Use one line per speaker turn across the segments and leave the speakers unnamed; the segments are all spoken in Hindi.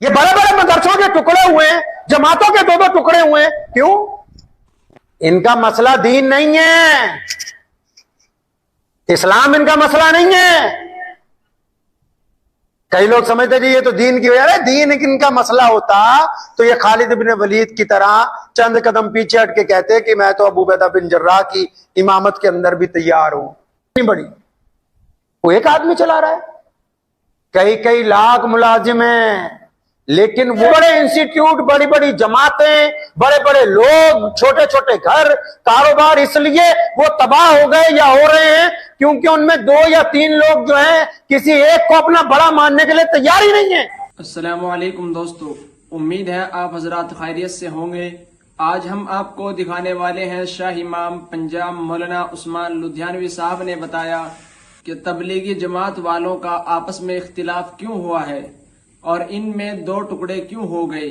ये बड़े बड़े मदरसों के टुकड़े हुए हैं, जमातों के दो दो टुकड़े हुए हैं, क्यों? इनका मसला दीन नहीं है, इस्लाम इनका मसला नहीं है। कई लोग समझते जी ये तो दीन की वजह है, दीन इनका मसला होता तो ये खालिद बिन वलीद की तरह चंद कदम पीछे हट के कहते कि मैं तो अबू उबैदा बिन जर्राह की इमामत के अंदर भी तैयार हूं। नहीं बड़ी, वो एक आदमी चला रहा है, कई कई लाख मुलाजिम हैं, लेकिन वो बड़े इंस्टीट्यूट, बड़ी बड़ी जमातें, बड़े बड़े लोग, छोटे छोटे घर, कारोबार, इसलिए वो तबाह हो गए या हो रहे हैं क्योंकि उनमें दो या तीन लोग जो हैं किसी एक को अपना बड़ा मानने के लिए तैयार ही नहीं है।
अस्सलाम वालेकुम दोस्तों, उम्मीद है आप हजरात खैरियत से होंगे। आज हम आपको दिखाने वाले हैं शाह इमाम पंजाब मौलाना उस्मान लुधियानवी साहब ने बताया कि तबलीगी जमात वालों का आपस में इख्तिलाफ क्यों हुआ है और इनमें दो टुकड़े क्यों हो गए।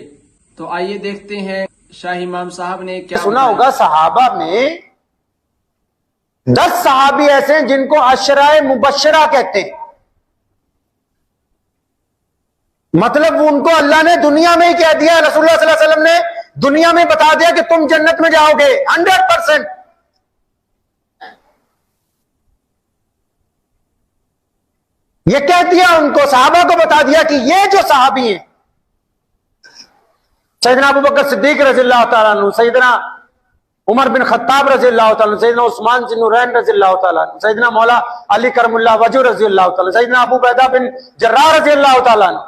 तो आइए देखते हैं शाह इमाम साहब ने क्या
सुना होगा। सहाबा में 10 सहाबी ऐसे हैं जिनको अशराए मुबश्शरा कहते हैं, मतलब उनको अल्लाह ने दुनिया में ही कह दिया, रसूलुल्लाह सल्लल्लाहु अलैहि वसल्लम ने दुनिया में बता दिया कि तुम जन्नत में जाओगे 100%। ये कह दिया उनको, सहाबा को बता दिया कि ये जो सहाबी हैं, सैयदना अबू बकर सिद्दीक रज़ियल्लाहु तआला अन्हु, सैयदना उमर बिन खत्ताब रज़ियल्लाहु तआला अन्हु, सैयदना उस्मान ज़ुन्नूरैन रज़ियल्लाहु तआला अन्हु, सैयदना मौला अली करमुल्लाह वजह रज़ियल्लाहु तआला, सैयदना अबू उबैदा बिन जर्राह रज़ियल्लाहु तआला अन्हु,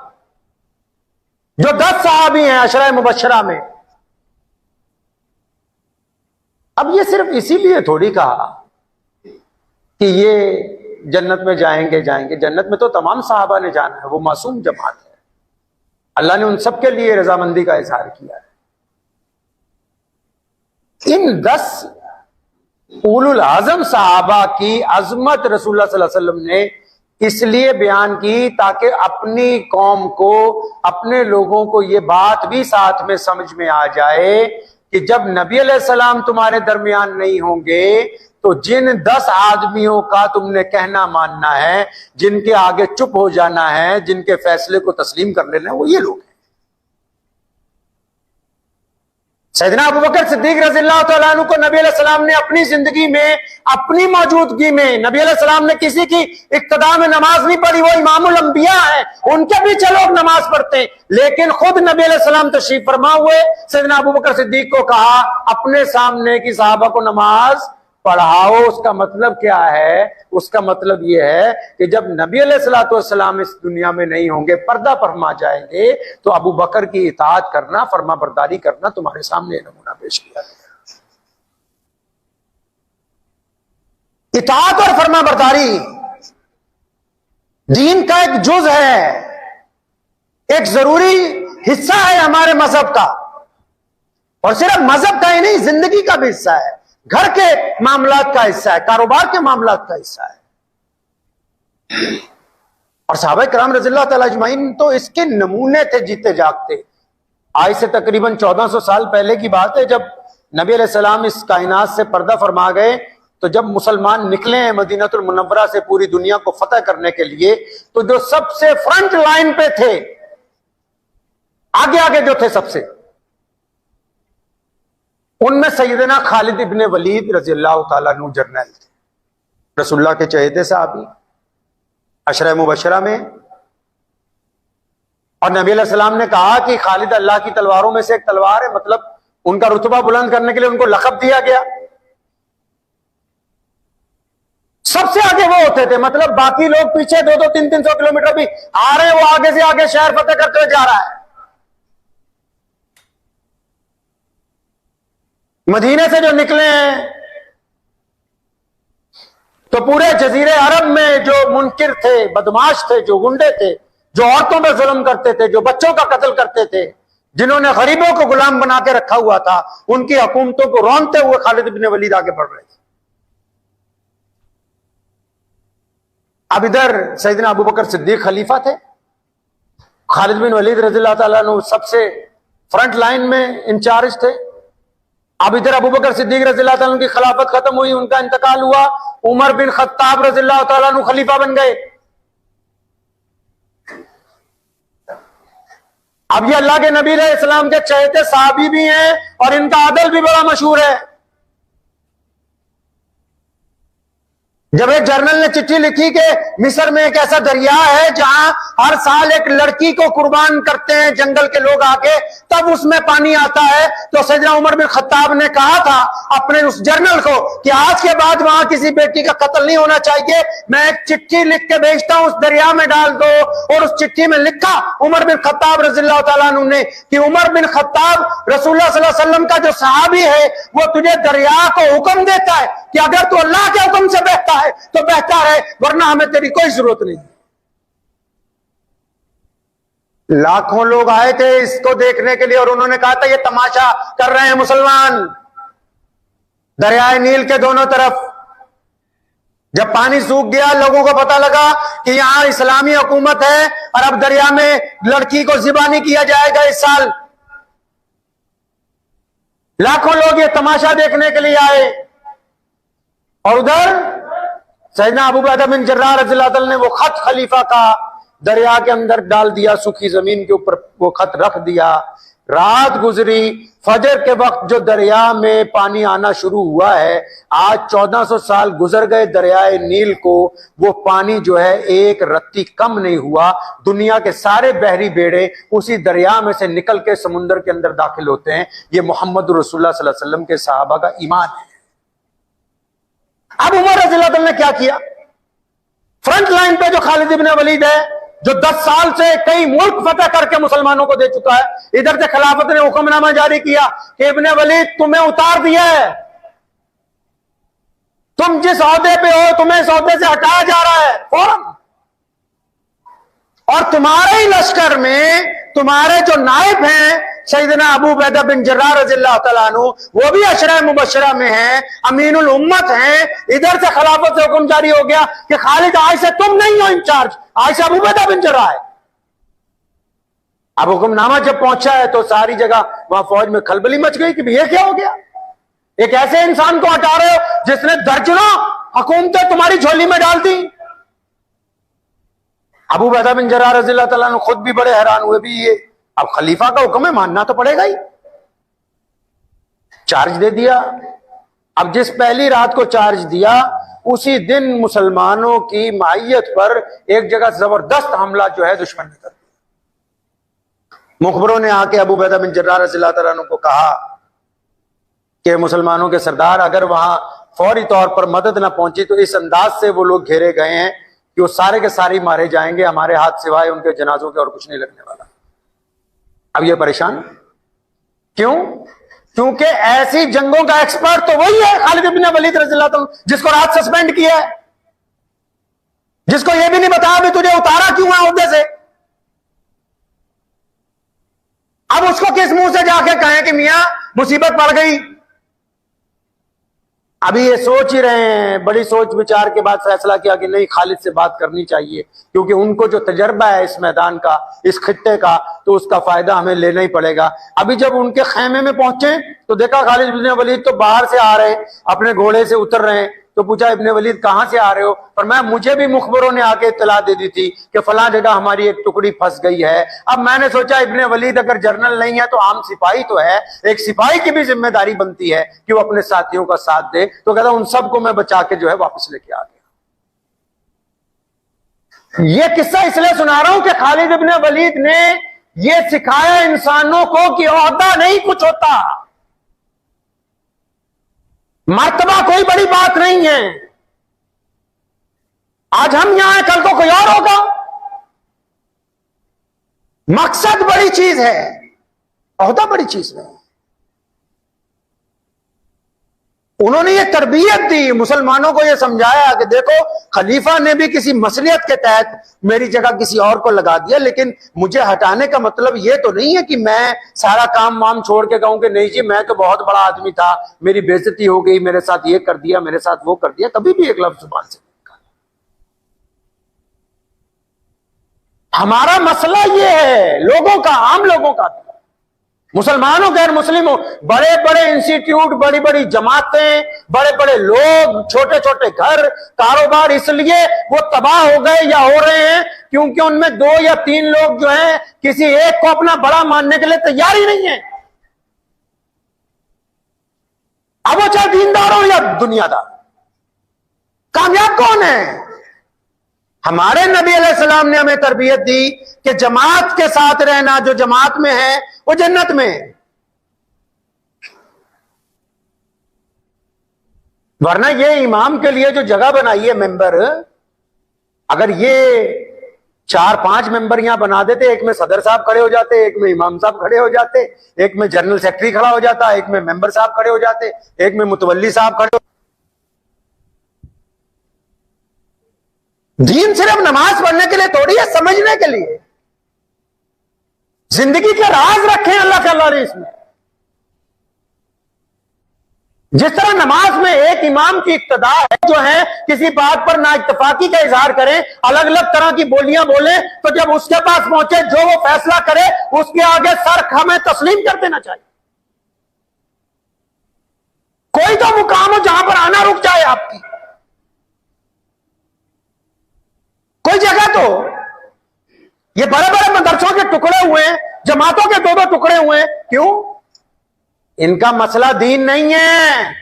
जो 10 सहाबी हैं अशराए मुबश्शरा में। अब ये सिर्फ इसीलिए थोड़ी कहा कि ये जन्नत में जाएंगे, जन्नत में तो तमाम सहाबा ने जाना है, वो मासूम जमात है, अल्लाह ने उन सबके लिए रजामंदी का इजहार किया है। इन 10 उलुल आजम सहाबा की अजमत रसूलुल्लाह सल्लल्लाहु अलैहि वसल्लम ने इसलिए बयान की ताकि अपनी कौम को, अपने लोगों को ये बात भी साथ में समझ में आ जाए कि जब नबी अलैहिस्सलाम तुम्हारे दरमियान नहीं होंगे तो जिन 10 आदमियों का तुमने कहना मानना है, जिनके आगे चुप हो जाना है, जिनके फैसले को तस्लीम कर लेना है, वो ये लोग हैं। सैयदना अबू बकर सिद्दीक रज़ियल्लाहु तआला अन्हु को नबी अलैहिस्सलाम ने अपनी जिंदगी में, अपनी मौजूदगी में, नबी अलैहिस्सलाम ने किसी की इक्तदा में नमाज नहीं पढ़ी, वो इमामुल अंबिया है, उनके पीछे लोग नमाज पढ़ते हैं, लेकिन खुद नबी अलैहिस्सलाम तशरीफ फरमा हुए, सैयदना अबू बकर सिद्दीक को कहा अपने सामने की सहाबा को नमाज पढ़ाओ। उसका मतलब क्या है? उसका मतलब यह है कि जब नबी अलैहिस्सलातु वस्सलाम इस दुनिया में नहीं होंगे, पर्दा फरमा जाएंगे, तो अबू बकर की इताअत करना, फरमा बरदारी करना तुम्हारे सामने नमूना पेश किया। इताअत और फरमा बरदारी दीन का एक जुज है, एक जरूरी हिस्सा है हमारे मजहब का, और सिर्फ मजहब का ही नहीं, जिंदगी का भी हिस्सा है, घर के मामलात का हिस्सा है, कारोबार के मामलात का हिस्सा है। और सहाबा किराम रज़ियल्लाहु तआला अजमाइन तो इसके नमूने थे जीते जागते। आज से तकरीबन 1400 साल पहले की बात है, जब नबी अलैहिस्सलाम इस कायनात से पर्दा फरमा गए, तो जब मुसलमान निकले हैं मदीनतुल मुनव्वरा से पूरी दुनिया को फतह करने के लिए, तो जो सबसे फ्रंट लाइन पे थे, आगे आगे जो थे सबसे, उनमें सैयदना खालिद इब्ने वलीद रज़ियल्लाहु तआला अन्हु जर्नल थे, रसूलुल्लाह के चहेते साहबी, अशरा मुबश्शरा में। और नबी अलैहिस्सलाम ने कहा कि खालिद अल्लाह की तलवारों में से एक तलवार है, मतलब उनका रुतबा बुलंद करने के लिए उनको लक़ब दिया गया। सबसे आगे वो होते थे, मतलब बाकी लोग पीछे 200, 300 किलोमीटर भी आ रहे हैं, वो आगे से आगे शहर फतेह करते हुए जा रहा है। मदीने से जो निकले हैं तो पूरे जजीरे अरब में जो मुनकिर थे, बदमाश थे, जो गुंडे थे, जो औरतों पे जुल्म करते थे, जो बच्चों का कत्ल करते थे, जिन्होंने गरीबों को गुलाम बना के रखा हुआ था, उनकी हुकूमतों को रौंदते हुए खालिद इब्ने वलीद आगे बढ़ रहे थे। अब इधर सैयदना अबू बकर सिद्दीक खलीफा थे, खालिद बिन वलीद रज़ियल्लाहु तआला अन्हु सबसे फ्रंट लाइन में इंचार्ज थे। अब इधर अबू बकर सिद्दीक रज़ियल्लाहु तआला अन्हु की खिलाफत खत्म हुई, उनका इंतकाल हुआ, उमर बिन खत्ताब रज़ियल्लाहु तआला अन्हु खलीफा बन गए। अब ये अल्लाह के नबी अलैहिस्सलाम के चहेते साहबी भी हैं और इनका अदल भी बड़ा मशहूर है। जब एक जर्नल ने चिट्ठी लिखी कि मिस्र में एक ऐसा दरिया है जहां हर साल एक लड़की को कुर्बान करते हैं जंगल के लोग आके, तब उसमें पानी आता है, तो सैयदना उमर बिन खत्ताब ने कहा था अपने उस जर्नल को कि आज के बाद वहां किसी बेटी का कत्ल नहीं होना चाहिए, मैं एक चिट्ठी लिख के भेजता हूं, उस दरिया में डाल दो। और उस चिट्ठी में लिखा उमर बिन खत्ताब रज़ियल्लाहु ताला अन्हु ने कि उमर बिन खत्ताब रसूलुल्लाह सल्लल्लाहु अलैहि वसल्लम का जो सहाबी है वो तुझे दरिया को हुक्म देता है कि अगर तू अल्लाह के हुक्म से बहता है तो बेहतर है, वरना हमें तेरी कोई जरूरत नहीं। लाखों लोग आए थे इसको देखने के लिए और उन्होंने कहा था ये तमाशा कर रहे हैं मुसलमान। दरियाए नील के दोनों तरफ जब पानी सूख गया, लोगों को पता लगा कि यहां इस्लामी हुकूमत है और अब दरिया में लड़की को ज़िबा नहीं किया जाएगा इस साल। लाखों लोग ये तमाशा देखने के लिए आए और उधर सैयदना अबू बैदा बिन जर्राह रज़ियल्लाहु अन्हु ने वो खत खलीफा का दरिया के अंदर डाल दिया, सूखी जमीन के ऊपर वो खत रख दिया। रात गुजरी, फजर के वक्त जो दरिया में पानी आना शुरू हुआ है, आज 1400 साल गुजर गए दरियाए नील को, वो पानी जो है एक रत्ती कम नहीं हुआ। दुनिया के सारे बहरी बेड़े उसी दरिया में से निकल के समुद्र के अंदर दाखिल होते हैं। ये मोहम्मद रसूलुल्लाह सल्लल्लाहु अलैहि वसल्लम के सहाबा का ईमान है। अब उमर रज़ियल्लाहु अन्हु ने क्या किया? फ्रंट लाइन पे जो खालिद इब्न वलीद है, जो 10 साल से कई मुल्क फतह करके मुसलमानों को दे चुका है, इधर से खिलाफत ने हुक्मनामा जारी किया कि इब्न वलीद तुम्हें उतार दिया है, तुम जिस ओहदे पे हो तुम्हें इस ओहदे से हटाया जा रहा है फौरन। और तुम्हारे ही लश्कर में तुम्हारे जो नायब हैं सैयदना अबू बैदा बिन जर्राह रज़ियल्लाहु ताला अन्हु, वो भी अशरा मुबशरा में हैं, अमीनुल उम्मत हैं। इधर से खिलाफत से हुक्म जारी हो गया कि खालिद आज से तुम नहीं हो इंचार्ज, आज से अबू बैदा बिन जर्राह है। अब हुक्मनामा जब पहुंचा है तो सारी जगह वहां फौज में खलबली मच गई कि ये क्या हो गया, एक ऐसे इंसान को हटा रहे हो जिसने दर्जनों हुकूमतें तुम्हारी झोली में डाल दी। अबू बैदा बिन जर्राह रज़ियल्लाहु ताला अन्हु खुद भी बड़े हैरान हुए, भी ये अब खलीफा का हुक्म है, मानना तो पड़ेगा ही। चार्ज दे दिया। अब जिस पहली रात को चार्ज दिया उसी दिन मुसलमानों की माहियत पर एक जगह जबरदस्त हमला जो है दुश्मन ने कर दिया। मुखबरों ने आके अबू बैदा बिन जर्राह रज़ियल्लाहु ताला अन्हु को कहा कि मुसलमानों के सरदार, अगर वहां फौरी तौर पर मदद ना पहुंची तो इस अंदाज से वो लोग घेरे गए हैं कि वो सारे के सारे मारे जाएंगे, हमारे हाथ सिवाय उनके जनाजों के और कुछ नहीं लगने वाला। अब ये परेशान क्यों? क्योंकि ऐसी जंगों का एक्सपर्ट तो वही है खालिद इब्न वलीद रज़ियल्लाहु अन्हु, जिसको रात सस्पेंड किया है, जिसको ये भी नहीं बताया भी तुझे उतारा क्यों है ओहदे से। अब उसको किस मुंह से जाके कहें कि मियां मुसीबत पड़ गई। अभी ये सोच ही रहे हैं, बड़ी सोच विचार के बाद फैसला किया कि नहीं, खालिद से बात करनी चाहिए, क्योंकि उनको जो तजर्बा है इस मैदान का, इस खित्ते का, तो उसका फायदा हमें लेना ही पड़ेगा। अभी जब उनके खेमे में पहुंचे तो देखा खालिद इब्न वलीद तो बाहर से आ रहे, अपने घोड़े से उतर रहे हैं। तो पूछा इब्न वलीद कहां से आ रहे हो? पर मुझे भी मुखबरों ने आके इत्तला दे दी थी कि फलां जगह हमारी एक टुकड़ी फंस गई है। अब मैंने सोचा इब्न वलीद अगर जर्नल नहीं है तो आम सिपाही तो है, एक सिपाही की भी जिम्मेदारी बनती है कि वो अपने साथियों का साथ दे। तो कहता उन सबको मैं बचा के जो है वापस लेके आ गया। ये किस्सा इसलिए सुना रहा हूं कि खालिद इब्न वलीद ने ये सिखाया इंसानों को कि ओहदा नहीं कुछ होता, मर्तबा कोई बड़ी बात नहीं है। आज हम यहां हैं, कल को कोई और होगा। मकसद बड़ी चीज है, ओहदा बड़ी चीज नहीं। उन्होंने ये तरबियत दी, मुसलमानों को ये समझाया कि देखो खलीफा ने भी किसी मसलियत के तहत मेरी जगह किसी और को लगा दिया, लेकिन मुझे हटाने का मतलब ये तो नहीं है कि मैं सारा काम वाम छोड़ के कहूं कि नहीं जी मैं तो बहुत बड़ा आदमी था, मेरी बेइज्जती हो गई, मेरे साथ ये कर दिया, मेरे साथ वो कर दिया। कभी भी एक लफ्ज जुबान से हमारा मसला ये है, लोगों का, आम लोगों का मुसलमानों गैर मुस्लिमों, बड़े बड़े इंस्टीट्यूट, बड़ी बड़ी जमातें, बड़े बड़े लोग, छोटे छोटे घर, कारोबार इसलिए वो तबाह हो गए या हो रहे हैं क्योंकि उनमें 2 या 3 लोग जो हैं किसी एक को अपना बड़ा मानने के लिए तैयार ही नहीं है। अब वो चाहे दीनदार हो या दुनियादार, कामयाब कौन है? हमारे नबी अलैहिस्सलाम ने हमें तरबियत दी कि जमात के साथ रहना, जो जमात में है वो जन्नत में है। वरना ये इमाम के लिए जो जगह बनाई है मेंबर, अगर ये 4-5 मेंबर यहां बना देते, एक में सदर साहब खड़े हो जाते, एक में इमाम साहब खड़े हो जाते, एक में जनरल सेक्रेटरी खड़ा हो जाता, एक में मेंबर साहब खड़े हो जाते, एक में मुतवल्ली साहब खड़े हो। दीन सिर्फ नमाज पढ़ने के लिए थोड़ी है, समझने के लिए। जिंदगी के राज रखे हैं अल्लाह ने इसमें। जिस तरह नमाज में एक इमाम की इक्तदा है जो है किसी बात पर ना इत्तफाकी का इजहार करें, अलग अलग तरह की बोलियां बोले, तो जब उसके पास पहुंचे जो वो फैसला करे उसके आगे सर हमें तस्लीम कर देना चाहिए। कोई तो मुकाम हो जहां पर आना रुक जाए आपकी, कोई जगह तो। ये बड़े बड़े मदरसों के टुकड़े हुए हैं, जमातों के 2-2 टुकड़े हुए हैं, क्यों? इनका मसला दीन नहीं है,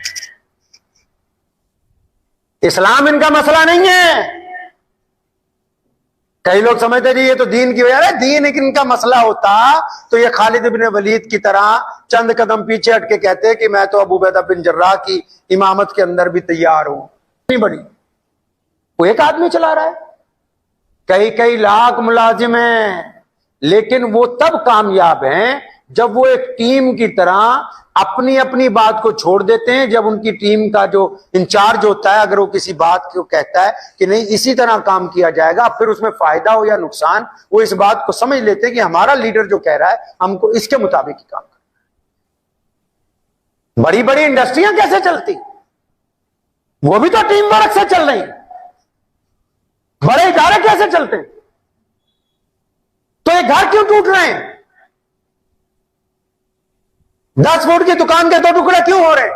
इस्लाम इनका मसला नहीं है। कई लोग समझते जी ये तो दीन की वजह है। दीन इनका मसला होता तो ये खालिद इब्न वलीद की तरह चंद कदम पीछे हट के कहते कि मैं तो अबू उबैदा बिन जर्राह की इमामत के अंदर भी तैयार हूं। नहीं बड़ी, वो एक आदमी चला रहा है, कई कई लाख मुलाजिम हैं, लेकिन वो तब कामयाब हैं जब वो एक टीम की तरह अपनी अपनी बात को छोड़ देते हैं। जब उनकी टीम का जो इंचार्ज होता है, अगर वो किसी बात को कहता है कि नहीं इसी तरह काम किया जाएगा, फिर उसमें फायदा हो या नुकसान, वो इस बात को समझ लेते हैं कि हमारा लीडर जो कह रहा है हमको इसके मुताबिक ही काम करना है। बड़ी बड़ी इंडस्ट्रियां कैसे चलती, वो भी तो टीम वर्क से चल रही। बड़े इदारे कैसे चलते हैं? तो ये घर क्यों टूट रहे हैं? 10 फुट की दुकान के 2 टुकड़े क्यों हो रहे हैं?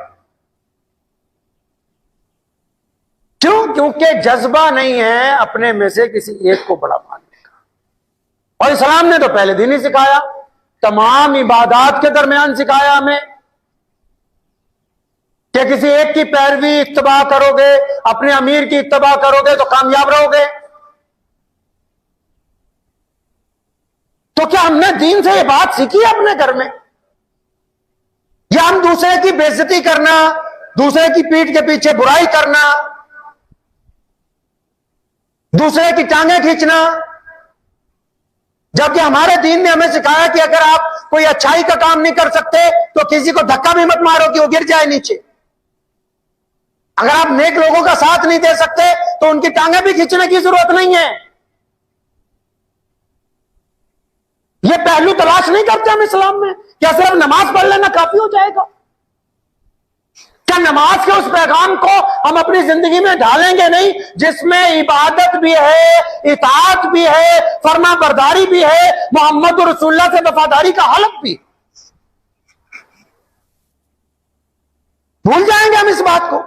क्यों? क्योंकि जज्बा नहीं है अपने में से किसी एक को बड़ा मानने का। और इस्लाम ने तो पहले दिन ही सिखाया, तमाम इबादत के दरमियान सिखाया हमें कि किसी एक की पैरवी इत्तबा करोगे, अपने अमीर की इत्तबा करोगे तो कामयाब रहोगे। तो क्या हमने दीन से ये बात सीखी है अपने घर में, या हम दूसरे की बेइज्जती करना, दूसरे की पीठ के पीछे बुराई करना, दूसरे की टांगें खींचना? जबकि हमारे दीन ने हमें सिखाया कि अगर आप कोई अच्छाई का काम नहीं कर सकते तो किसी को धक्का भी मत मारो कि वो गिर जाए नीचे। अगर आप नेक लोगों का साथ नहीं दे सकते तो उनकी टांगें भी खींचने की जरूरत नहीं है। ये पहलू तलाश नहीं करते हम इस्लाम में। क्या सिर्फ नमाज पढ़ लेना काफी हो जाएगा? क्या नमाज के उस पैगाम को हम अपनी जिंदगी में ढालेंगे नहीं जिसमें इबादत भी है, इताअत भी है, फर्मा बरदारी भी है, मोहम्मद रसूलुल्लाह से वफादारी का हलफ भी? भूल जाएंगे हम इस बात को।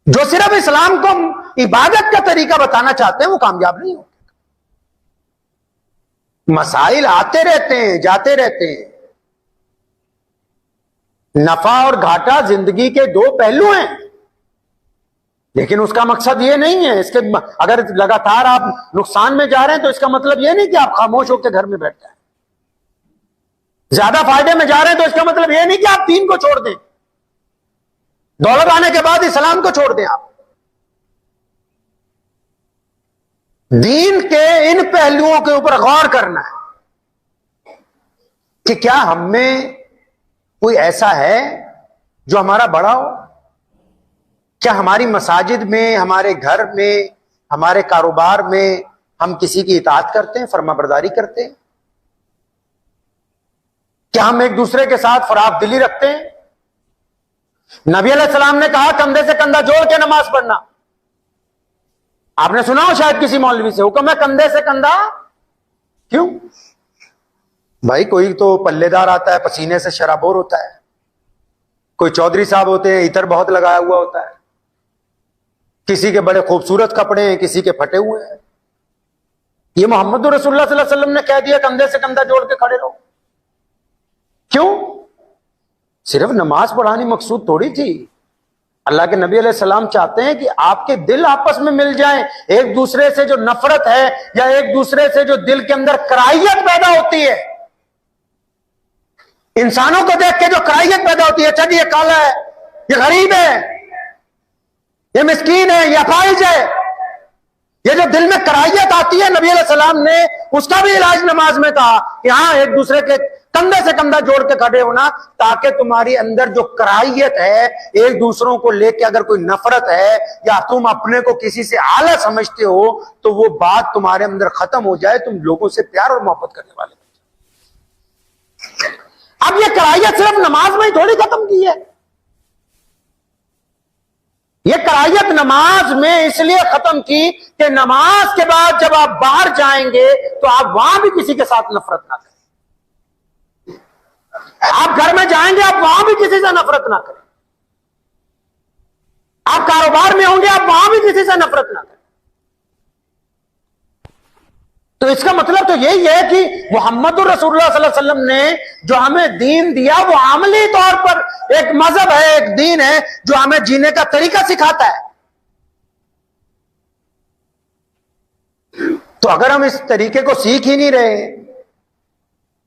जो सिर्फ इस्लाम को इबादत का तरीका बताना चाहते हैं वो कामयाब नहीं होते। मसाइल आते रहते हैं, जाते रहते हैं। नफा और घाटा जिंदगी के 2 पहलू हैं, लेकिन उसका मकसद ये नहीं है। इसके अगर लगातार आप नुकसान में जा रहे हैं तो इसका मतलब ये नहीं कि आप खामोश होकर घर में बैठ जाएं। ज्यादा फायदे में जा रहे हैं तो इसका मतलब ये नहीं कि आप दीन को छोड़ दें, दौलत आने के बाद इस्लाम को छोड़ दें। आप दीन के इन पहलुओं के ऊपर गौर करना है कि क्या हम में कोई ऐसा है जो हमारा बड़ा हो। क्या हमारी मसाजिद में, हमारे घर में, हमारे कारोबार में हम किसी की इताअत करते हैं, फरमाबरदारी करते हैं? क्या हम एक दूसरे के साथ फराख दिली रखते हैं? नबी अलैहिस्सलाम ने कहा कंधे से कंधा जोड़ के नमाज पढ़ना। आपने सुना हो शायद किसी मौलवी से, हुक्म है कंधे से कंधा। क्यों? भाई कोई तो पल्लेदार आता है, पसीने से शराबोर होता है, कोई चौधरी साहब होते हैं, इतर बहुत लगाया हुआ होता है, किसी के बड़े खूबसूरत कपड़े हैं, किसी के फटे हुए हैं। ये मोहम्मद रसूलुल्लाह सल्लल्लाहु अलैहि वसल्लम ने कह दिया कंधे से कंधा जोड़ के खड़े रहो। क्यों? सिर्फ नमाज पढ़ानी मकसूद थोड़ी थी। अल्लाह के नबी अलैहि सलाम चाहते हैं कि आपके दिल आपस में मिल जाएं। एक दूसरे से जो नफरत है या एक दूसरे से जो दिल के अंदर कराहियत पैदा होती है, इंसानों को देख के जो कराहियत पैदा होती है, अच्छा जी ये काला है, ये गरीब है, ये मिस्कीन है, ये अपाहिज है, ये जो दिल में कराहियत आती है, नबी अलैहि सलाम ने उसका भी इलाज नमाज में कहा कि हाँ एक दूसरे के कंधे से कंधा जोड़ के खड़े होना, ताकि तुम्हारी अंदर जो कराहियत है, एक दूसरों को लेके अगर कोई नफरत है या तुम अपने को किसी से आला समझते हो तो वो बात तुम्हारे अंदर खत्म हो जाए, तुम लोगों से प्यार और मोहब्बत करने वाले। अब ये कराहियत सिर्फ नमाज में ही थोड़ी खत्म की है, ये कराहियत नमाज में इसलिए खत्म की कि नमाज के बाद जब आप बाहर जाएंगे तो आप वहां भी किसी के साथ नफरत ना करें। आप घर में जाएंगे, आप वहां भी किसी से नफरत ना करें। आप कारोबार में होंगे, आप वहां भी किसी से नफरत ना करें। तो इसका मतलब तो यही है कि मोहम्मद रसूलुल्लाह सल्लल्लाहु अलैहि वसल्लम ने जो हमें दीन दिया वो अमली तौर पर एक मजहब है, एक दीन है जो हमें जीने का तरीका सिखाता है। तो अगर हम इस तरीके को सीख ही नहीं रहे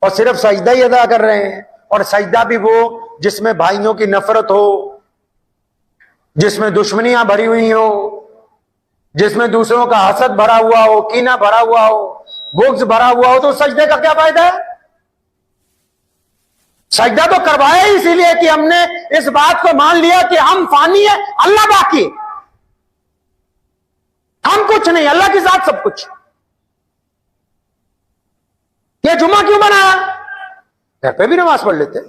और सिर्फ सजदा ही अदा कर रहे हैं, और सजदा भी वो जिसमें भाइयों की नफरत हो, जिसमें दुश्मनियां भरी हुई हो, जिसमें दूसरों का हसद भरा हुआ हो, कीना भरा हुआ हो, बुग़्ज़ भरा हुआ हो, तो सजदे का क्या फायदा है? सजदा तो करवाया ही इसीलिए कि हमने इस बात को मान लिया कि हम फानी है, अल्लाह बाकी, हम कुछ नहीं, अल्लाह के साथ सब कुछ। ये जुमा क्यों बनाया? घर पे भी नमाज पढ़ लेते।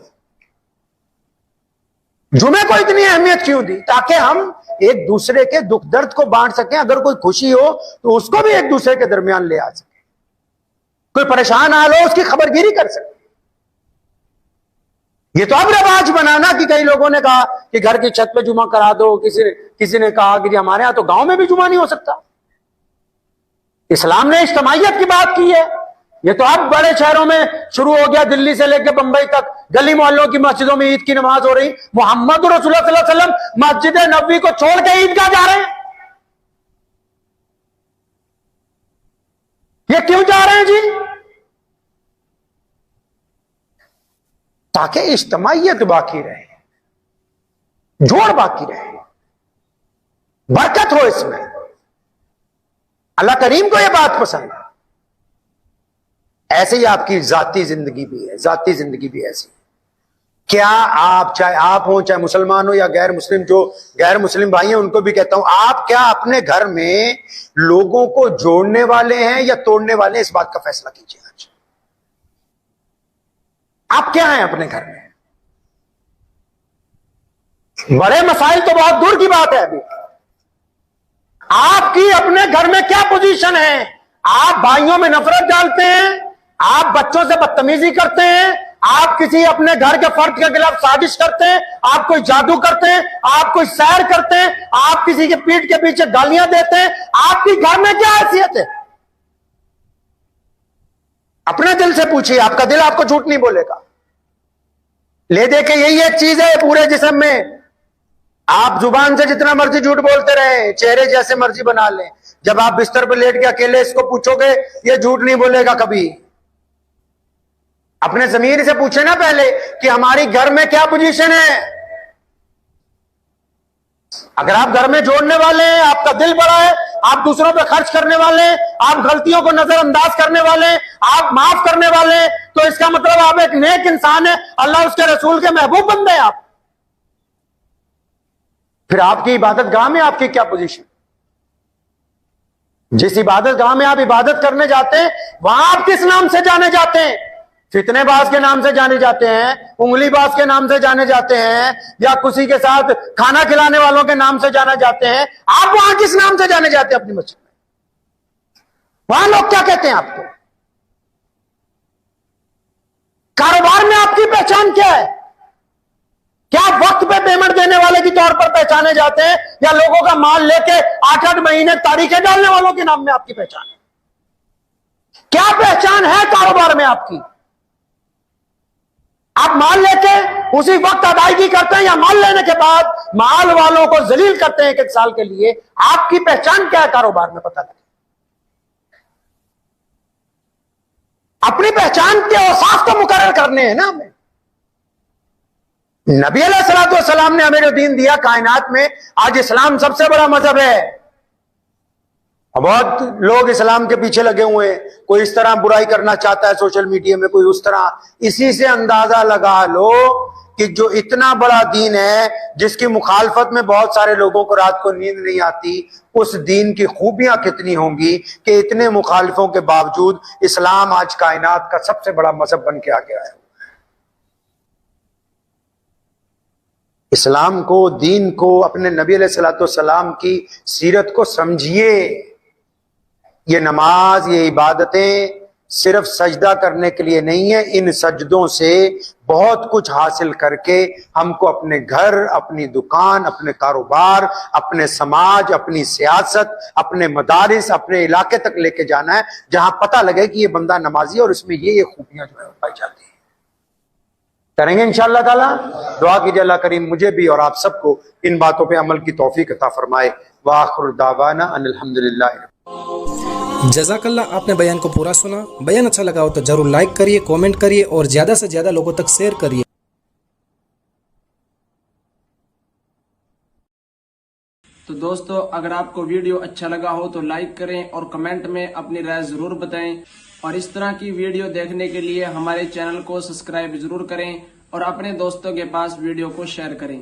जुमे को इतनी अहमियत क्यों दी? ताकि हम एक दूसरे के दुख दर्द को बांट सकें। अगर कोई खुशी हो तो उसको भी एक दूसरे के दरमियान ले आ सके, कोई परेशान हाल हो उसकी खबरगिरी कर सके। ये तो अब रिवाज बनाना कि कई लोगों ने कहा कि घर की छत पे जुमा करा दो, किसी ने कहा कि हमारे यहां तो गांव में भी जुमा नहीं हो सकता। इस्लाम ने इज्तिमाइयत की बात की है। ये तो अब बड़े शहरों में शुरू हो गया, दिल्ली से लेकर बंबई तक गली मोहल्लों की मस्जिदों में ईद की नमाज हो रही। मोहम्मद रसूलुल्लाह सल्लल्लाहु अलैहि वसल्लम मस्जिद नबवी को छोड़ के ईदगाह जा रहे हैं। ये क्यों जा रहे हैं जी? ताकि इज्तिमाइयत बाकी रहे, जोड़ बाकी रहे, बरकत हो इसमें। अल्लाह करीम को यह बात पसंद है। ऐसे ही आपकी जाती जिंदगी भी है, जाती जिंदगी भी ऐसी। क्या आप, चाहे आप हो, चाहे मुसलमान हो या गैर मुस्लिम, जो गैर मुस्लिम भाई हैं उनको भी कहता हूं, आप क्या अपने घर में लोगों को जोड़ने वाले हैं या तोड़ने वाले हैं? इस बात का फैसला कीजिए आज। आप क्या हैं अपने घर में? बड़े मसाइल तो बहुत दूर की बात है। अभी आपकी अपने घर में क्या पोजीशन है? आप भाइयों में नफरत डालते हैं, आप बच्चों से बदतमीजी करते हैं, आप किसी अपने घर के फर्द के खिलाफ साजिश करते हैं, आप कोई जादू करते हैं, आप कोई सैर करते हैं, आप किसी के पीठ के पीछे गालियां देते हैं। आपकी घर में क्या हैसियत है? अपने दिल से पूछिए, आपका दिल आपको झूठ नहीं बोलेगा। ले दे के यही एक चीज है पूरे जिस्म में। आप जुबान से जितना मर्जी झूठ बोलते रहे, चेहरे जैसे मर्जी बना लें, जब आप बिस्तर पर लेट के अकेले इसको पूछोगे, ये झूठ नहीं बोलेगा कभी। अपने ज़मीर से पूछे ना पहले कि हमारी घर में क्या पोजीशन है। अगर आप घर में जोड़ने वाले हैं, आपका दिल बड़ा है, आप दूसरों पे खर्च करने वाले हैं, आप गलतियों को नजरअंदाज करने वाले हैं, आप माफ करने वाले हैं, तो इसका मतलब आप एक नेक इंसान है, अल्लाह उसके रसूल के महबूब बंदे हैं आप। फिर आपकी इबादत गाह में आपकी क्या पोजीशन? जिस इबादत गाह में आप इबादत करने जाते हैं, वहां आप किस नाम से जाने जाते हैं? फितनेबाज के नाम से जाने जाते हैं, उंगलीबाज के नाम से जाने जाते हैं, या किसी के साथ खाना खिलाने वालों के नाम से जाने जाते हैं। आप वहां किस नाम से जाने जाते हैं अपनी मस्जिद में? वहां लोग क्या कहते हैं आपको? पहचान क्या है? क्या आप वक्त पे पेमेंट देने वाले के तौर पर पहचाने जाते हैं, या लोगों का माल लेके 8-8 महीने तारीखें डालने वालों के नाम में आपकी पहचान है? क्या पहचान है कारोबार में आपकी? आप माल लेके उसी वक्त अदायगी करते हैं, या माल लेने के बाद माल वालों को जलील करते हैं 1 साल के लिए? आपकी पहचान क्या है कारोबार में, पता लगे। अपनी पहचान के औसाफ तो मुकर्रर करने हैं ना हमें। नबी अलैहिस्सलाम ने हमें जो दीन दिया कायनात में, आज इस्लाम सबसे बड़ा मजहब है। बहुत लोग इस्लाम के पीछे लगे हुए हैं, कोई इस तरह बुराई करना चाहता है सोशल मीडिया में, कोई उस तरह। इसी से अंदाजा लगा लो कि जो इतना बड़ा दीन है, जिसकी मुखालफत में बहुत सारे लोगों को रात को नींद नहीं आती, उस दीन की खूबियां कितनी होंगी कि इतने मुखालिफों के बावजूद इस्लाम आज कायनात का सबसे बड़ा मजहब बन के आ गया है। इस्लाम को, दीन को, अपने नबी अलैहिस्सलाम की सीरत को समझिए। ये नमाज, ये इबादतें सिर्फ सजदा करने के लिए नहीं है। इन सजदों से बहुत कुछ हासिल करके हमको अपने घर, अपनी दुकान, अपने कारोबार, अपने समाज, अपनी सियासत, अपने मदारिस, अपने इलाके तक लेके जाना है, जहां पता लगे कि ये बंदा नमाजी है और इसमें ये खूबियां जो है पाई जाती है। करेंगे इंशाअल्लाह ताला। दुआ कीजिए अल्लाह करीम मुझे भी और आप सबको इन बातों पे अमल की तौफीक अता फरमाए। व आखिर दावाना अनिल हम्दुलिल्लाह।
जज़ाकल्लाह, आपने बयान को पूरा सुना। बयान अच्छा लगा हो तो जरूर लाइक करिए, कमेंट करिए और ज़्यादा से ज़्यादा लोगों तक शेयर करिए।
तो दोस्तों, अगर आपको वीडियो अच्छा लगा हो तो लाइक करें और कमेंट में अपनी राय जरूर बताएं। और इस तरह की वीडियो देखने के लिए हमारे चैनल को सब्सक्राइब जरूर करें और अपने दोस्तों के पास वीडियो को शेयर करें।